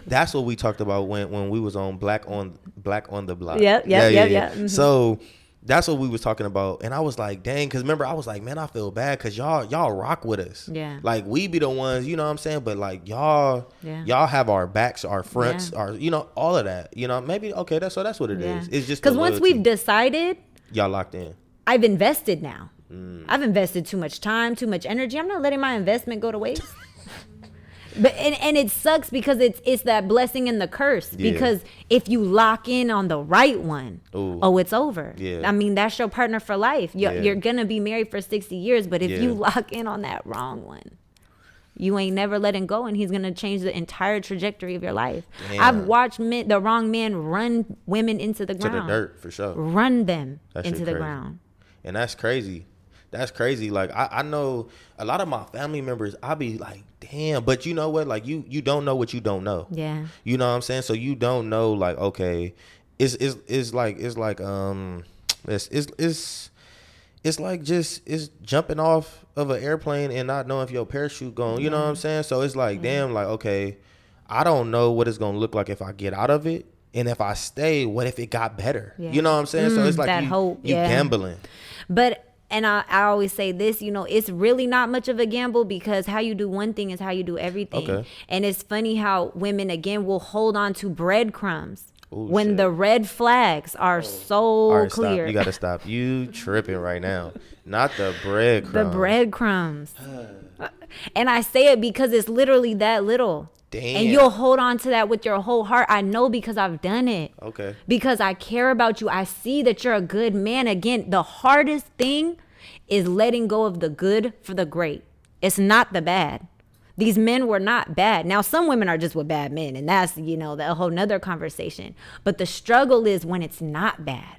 That's what we talked about when we was on Black on the Block. Yeah. Mm-hmm. So that's what we was talking about. And I was like, dang, because remember, I was like, man, I feel bad because y'all rock with us. Yeah. Like, we be the ones, you know what I'm saying? But like, y'all have our backs, our fronts, our, all of that. Maybe, okay, that's what it is. It's just because once we've decided, y'all locked in. I've invested now. I've invested too much time, too much energy. I'm not letting my investment go to waste. But and it sucks because it's that blessing and the curse. Because if you lock in on the right one, it's over. Yeah. I mean, that's your partner for life. You're gonna be married for 60 years, but if you lock in on that wrong one, You ain't never letting go, and he's going to change the entire trajectory of your life. Damn. I've watched the wrong man run women into the ground. To the dirt, for sure. Run them into the ground. And that's crazy. That's crazy. Like, I know a lot of my family members, I be like, damn. But you know what? Like, you don't know what you don't know. Yeah. You know what I'm saying? So you don't know, like, okay, it's like jumping off of an airplane and not knowing if your parachute going. You know what I'm saying? So it's like, damn, like, okay, I don't know what it's gonna look like if I get out of it. And if I stay, what if it got better? Yeah. You know what I'm saying? So it's like you gambling. But and I always say this, you know, it's really not much of a gamble, because how you do one thing is how you do everything. Okay. And it's funny how women, again, will hold on to breadcrumbs when the red flags are so clear. Stop. You got to stop. You tripping right now. Not the breadcrumbs. The breadcrumbs. And I say it because it's literally that little. Damn. And you'll hold on to that with your whole heart. I know, because I've done it. Okay. Because I care about you. I see that you're a good man. Again, the hardest thing is letting go of the good for the great. It's not the bad. These men were not bad. Now, some women are just with bad men, and that's, you know, a whole nother conversation. But the struggle is when it's not bad.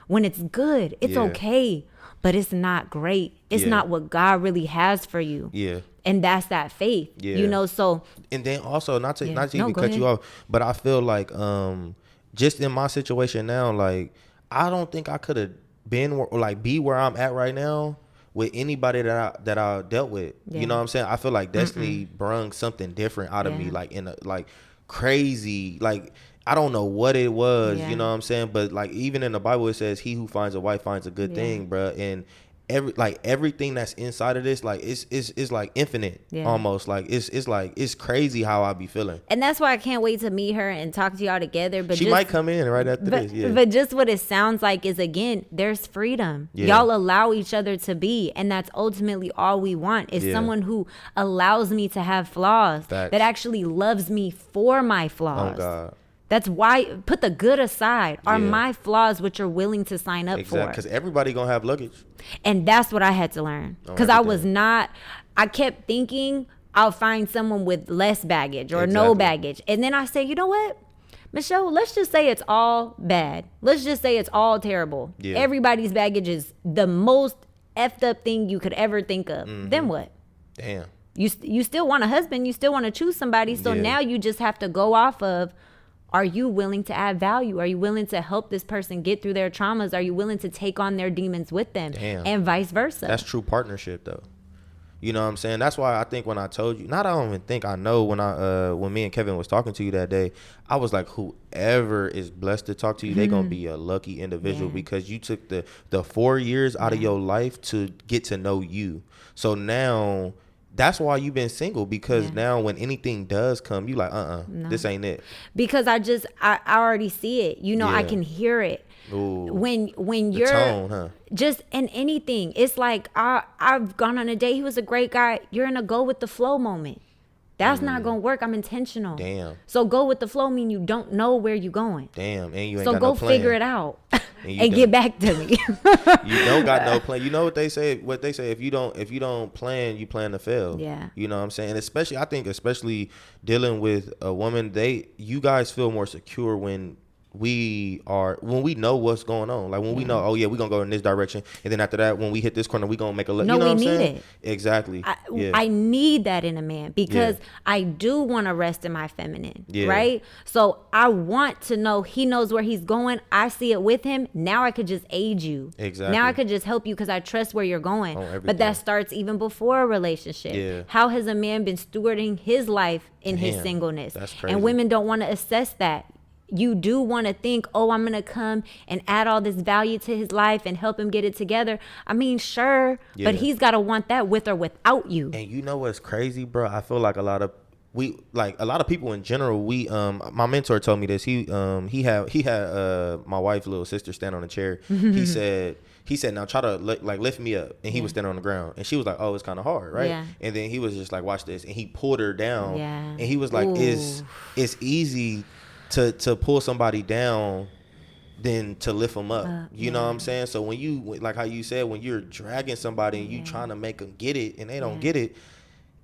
When it's good, it's okay, but it's not great. It's not what God really has for you. Yeah. And that's that faith, you know, so. And then also, not to even cut you off, but I feel like just in my situation now, like, I don't think I could have been be where I'm at right now with anybody that I dealt with. You know what I'm saying? I feel like destiny brung something different out of me, like in a like crazy, like I don't know what it was, you know what I'm saying? But like even in the Bible it says he who finds a wife finds a good thing, bro. And everything that's inside of this, like it's like infinite, almost. Like it's crazy how I be feeling. And that's why I can't wait to meet her and talk to y'all together. But she might come in right after this. Yeah. But just what it sounds like is, again, there's freedom. Y'all allow each other to be, and that's ultimately all we want, is someone who allows me to have flaws, that actually loves me for my flaws. Oh God. That's why, put the good aside, are my flaws what you're willing to sign up for. Because everybody gonna have luggage. And that's what I had to learn. Because I kept thinking I'll find someone with less baggage or no baggage. And then I say, you know what, Michelle, let's just say it's all bad. Let's just say it's all terrible. Yeah. Everybody's baggage is the most effed up thing you could ever think of. Mm-hmm. Then what? Damn. You still want a husband. You still want to choose somebody. So now you just have to go off of, are you willing to add value? Are you willing to help this person get through their traumas? Are you willing to take on their demons with them? Damn. And vice versa? That's true partnership, though. You know what I'm saying? That's why I think when I told you, I don't even think I know when me and Kevin was talking to you that day, I was like, whoever is blessed to talk to you, they're going to be a lucky individual because you took the 4 years out of your life to get to know you. So now, that's why you've been single, because now when anything does come, you like, no. This ain't it. Because I already see it. You know, I can hear it. Ooh. When you're tone, huh? Just in anything, it's like I've gone on a date. He was a great guy. You're in a go with the flow moment. That's not gonna work. I'm intentional. Damn. So go with the flow mean you don't know where you're going. Damn, and you ain't so got go no plan. Figure it out and get back to me. You don't got no plan. You know what they say? If you don't plan, you plan to fail. Yeah. You know what I'm saying? And especially dealing with a woman, you guys feel more secure when we know what's going on. Like when we know, we're gonna go in this direction, and then after that, when we hit this corner, we gonna make a left. You know what I'm saying? It. Exactly. I need that in a man, because I do want to rest in my feminine, right? So I want to know he knows where he's going. I see it with him. Now I could just aid you. Exactly. Now I could just help you because I trust where you're going. But that starts even before a relationship. Yeah. How has a man been stewarding his life in his singleness? That's crazy. And women don't want to assess that. You do want to think, I'm going to come and add all this value to his life and help him get it together. I mean, sure, but he's got to want that with or without you. And you know what's crazy, bro? I feel like a lot of people in general, my mentor told me this. He had my wife's little sister stand on a chair. He said, now try to lift me up. And he was standing on the ground. And she was like, it's kind of hard, right? Yeah. And then he was just like, watch this. And he pulled her down. Yeah. And he was like, it's easy to pull somebody down than to lift them up. You know what I'm saying? So when you, like how you said, when you're dragging somebody and you trying to make them get it and they don't get it,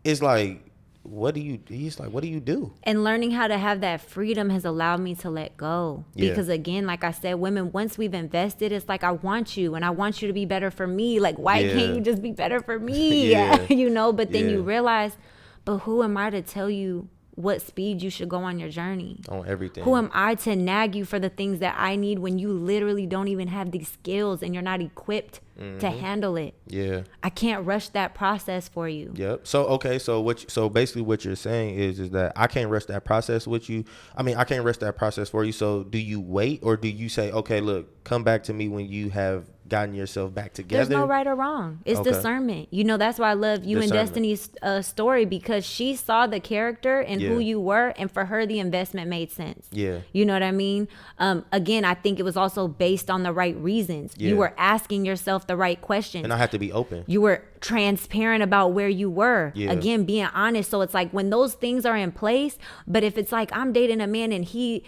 it's like he's like, what do you do? And learning how to have that freedom has allowed me to let go. Yeah. Because again, like I said, women, once we've invested, it's like, I want you and I want you to be better for me. Like, why can't you just be better for me? Yeah. You know, but then you realize, but who am I to tell you what speed you should go on your journey? On everything. Who am I to nag you for the things that I need when you literally don't even have these skills and you're not equipped to handle it? Yeah. I can't rush that process for you. Yep. So, okay. So basically what you're saying is that I can't rush that process with you. I mean, I can't rush that process for you. So do you wait, or do you say, okay, look, come back to me when you have gotten yourself back together? There's no right or wrong. It's discernment. You know, that's why I love you and Destiny's story, because she saw the character and who you were, and for her the investment made sense. Yeah. You know what I mean? Again, I think it was also based on the right reasons. You were asking yourself the right questions. And I had to be open. You were transparent about where you were. Again, being honest. So it's like when those things are in place, but if it's like I'm dating a man and he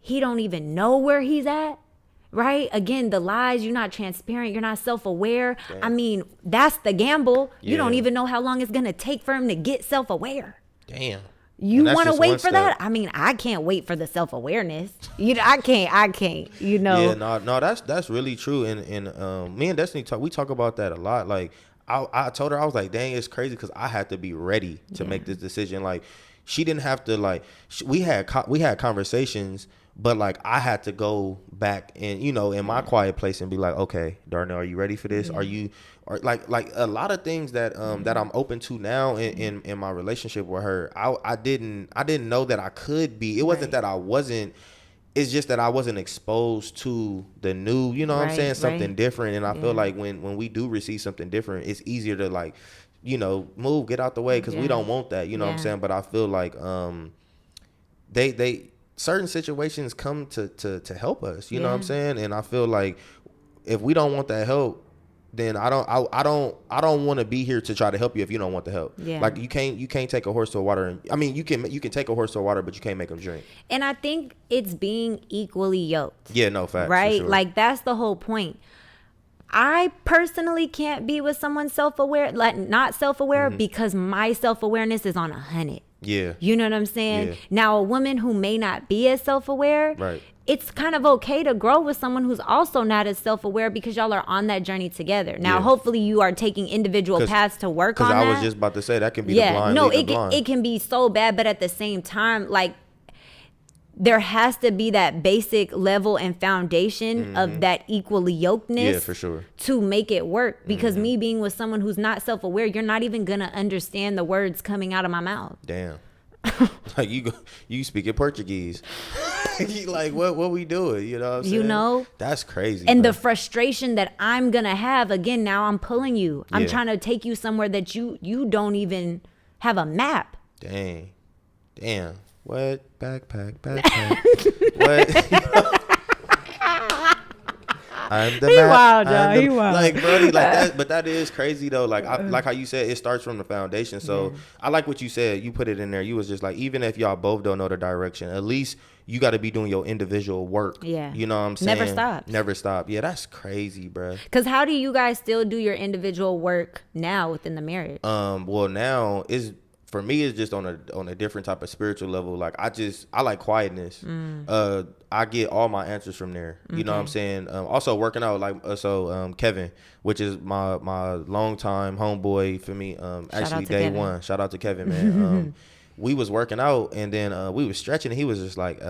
don't even know where he's at, right? Again, the lies, you're not transparent, you're not self-aware. Damn. I mean, that's the gamble. Yeah. You don't even know how long it's going to take for him to get self-aware. Damn. You want to wait for that? I mean, I can't wait for the self-awareness. I can't, you know. Yeah, no, that's really true. And me and Destiny we talk about that a lot. Like, I told her, I was like, dang, it's crazy because I had to be ready to make this decision. Like, she didn't have to, like, we had conversations, but like I had to go back and, you know, in my quiet place and be like, okay, Darnell, are you ready for this? Are you, or like a lot of things that that I'm open to now in my relationship with her. I didn't know that I could be. It wasn't that I wasn't. It's just that I wasn't exposed to the new, you know what I'm saying, something different. And I feel like when we do receive something different, it's easier to, like, you know, move, get out the way, because we don't want that, you know what I'm saying. But I feel like they certain situations come to help us, you know what I'm saying. And I feel like if we don't want that help, then I don't want to be here to try to help you if you don't want the help. Yeah. Like you can't take a horse to water. And I mean, you can take a horse to water, but you can't make them drink. And I think it's being equally yoked. Yeah, no, facts. Right? Sure. Like that's the whole point. I personally can't be with someone self-aware, like not self-aware, because my self-awareness is on 100. Yeah. You know what I'm saying? Yeah. Now, a woman who may not be as self-aware, right, it's kind of okay to grow with someone who's also not as self-aware, because y'all are on that journey together. Now, hopefully you are taking individual paths to work on that. Because I was just about to say, that can be the blind. No, it can be so bad, but at the same time, like, there has to be that basic level and foundation of that equally yokedness. Yeah, for sure. To make it work. Because me being with someone who's not self-aware, you're not even going to understand the words coming out of my mouth. Damn. Like you speaking Portuguese. You like, what we doing? You know what I'm saying? You know? That's crazy. And the frustration that I'm going to have, again, now I'm pulling you. I'm trying to take you somewhere that you don't even have a map. Damn. What? Backpack. What? I'm the map. Wild, y'all. He wild. Like, Brody, like that. But that is crazy though. Like, like how you said, it starts from the foundation. So I like what you said. You put it in there. You was just like, even if y'all both don't know the direction, at least you got to be doing your individual work. Yeah. You know what I'm saying? Never stop. Yeah, that's crazy, bro. Because how do you guys still do your individual work now within the marriage? Well, now is. For me, it's just on a different type of spiritual level. Like I like quietness. I get all my answers from there. You know what I'm saying? Also working out, like Kevin, which is my longtime homeboy for me. Actually day Kevin. One. Shout out to Kevin, man. We was working out and then we was stretching. And he was just like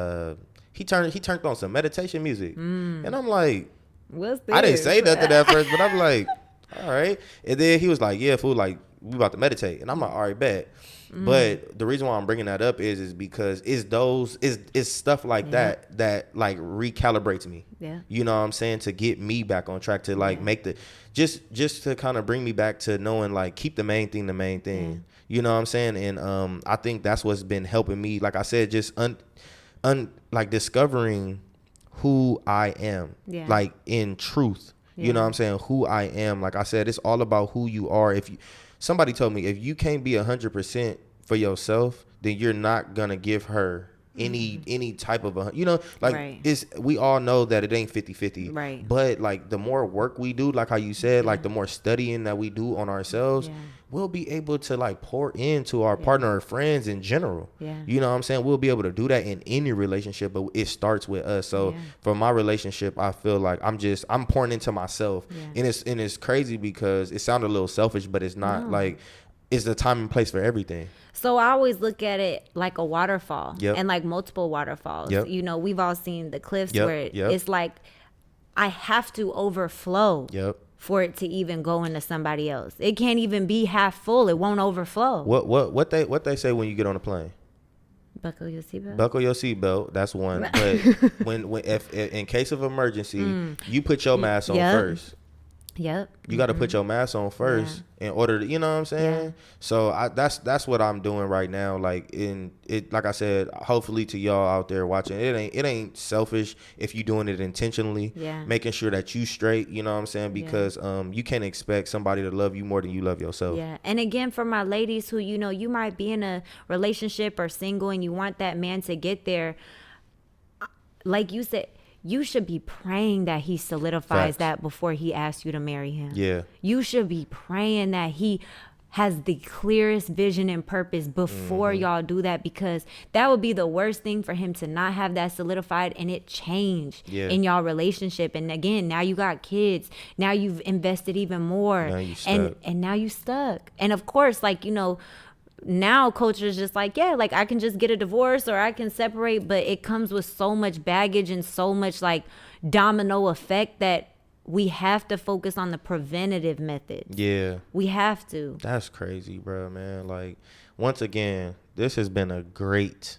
he turned on some meditation music, and I'm like, what's this? I didn't say nothing at first, but I'm like, all right. And then he was like, yeah, fool, like we about to meditate, and I'm like, all right, bet. But the reason why I'm bringing that up is because it's stuff like that like recalibrates me. Yeah. You know what I'm saying? To get me back on track, to like make the just to kind of bring me back to knowing, like, keep the main thing the main thing. Yeah. You know what I'm saying? And I think that's what's been helping me. Like I said, just like discovering who I am. Yeah. Like in truth. Yeah. You know what I'm saying? Who I am. Like I said, it's all about who you are. Somebody told me, if you can't be 100% for yourself, then you're not gonna give her any type of a, you know, like it's, we all know that it ain't 50-50. Right. But like the more work we do, like how you said, like the more studying that we do on ourselves, we'll be able to like pour into our partner or friends in general. You know what I'm saying? We'll be able to do that in any relationship, but it starts with us. So for my relationship, I feel like I'm pouring into myself. And it's crazy because it sounded a little selfish, but it's not. Like, it's the time and place for everything. So I always look at it like a waterfall and like multiple waterfalls. You know, we've all seen the cliffs where it's like I have to overflow for it to even go into somebody else. It can't even be half full. It won't overflow. What they say when you get on a plane? Buckle your seatbelt. Buckle your seatbelt. That's one. But when if in case of emergency, you put your mask on first. You got to put your mask on first in order to, you know what I'm saying? So that's what I'm doing right now. Like like I said, hopefully to y'all out there watching, it ain't selfish if you doing it intentionally, making sure that you straight, you know what I'm saying? Because you can't expect somebody to love you more than you love yourself. And again, for my ladies who, you know, you might be in a relationship or single and you want that man to get there, like you said, you should be praying that he solidifies that before he asks you to marry him. You should be praying that he has the clearest vision and purpose before y'all do that, because that would be the worst thing for him to not have that solidified and it change in y'all relationship. And again, now you got kids. Now you've invested even more. Now you stuck. And now you stuck. And of course, like, you know, now culture is just like, like I can just get a divorce or I can separate, but it comes with so much baggage and so much like domino effect that we have to focus on the preventative methods. We have to. That's crazy, bro, man. Like, once again, this has been a great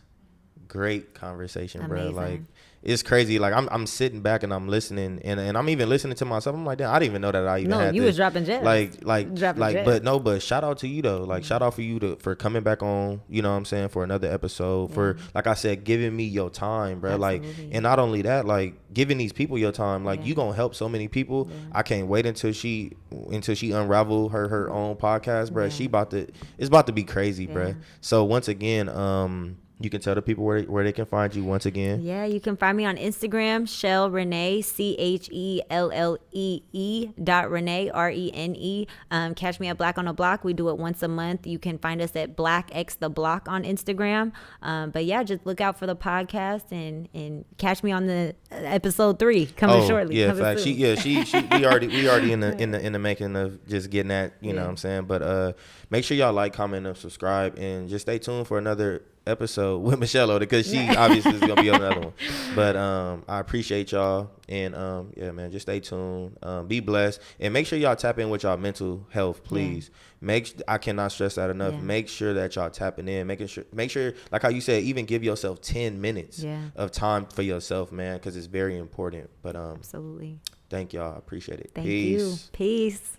conversation. Amazing. Bro. Like, it's crazy. Like, I'm sitting back and I'm listening, and I'm even listening to myself. I'm like, damn, I didn't even know that I even had you this. Was dropping jets. But shout out to you though. Like, shout out for you for coming back on, you know what I'm saying, for another episode, for, like I said, giving me your time, bro. Absolutely. Like, and not only that, like, giving these people your time. Like, you gonna help so many people. I can't wait until she unravel her own podcast, bro. It's about to be crazy, bro. So once again, you can tell the people where they can find you once again. You can find me on Instagram, Shell Renee, CHELLEE .Renee, RENE. Catch me at Black on the Block. We do it once a month. You can find us at Black X the Block on Instagram. But just look out for the podcast and catch me on the episode 3 coming shortly. Yeah, fact. We already in the making of just getting that. You know what I'm saying. But make sure y'all like, comment, and subscribe, and just stay tuned for another episode with Michelle, because she obviously is gonna be on another one. But I appreciate y'all, and man, just stay tuned. Be blessed, and make sure y'all tap in with y'all mental health, please. I cannot stress that enough. Make sure that y'all tapping in, make sure, like how you said, even give yourself 10 minutes of time for yourself, man, because it's very important. But absolutely, thank y'all. I appreciate it. Thank you. Peace.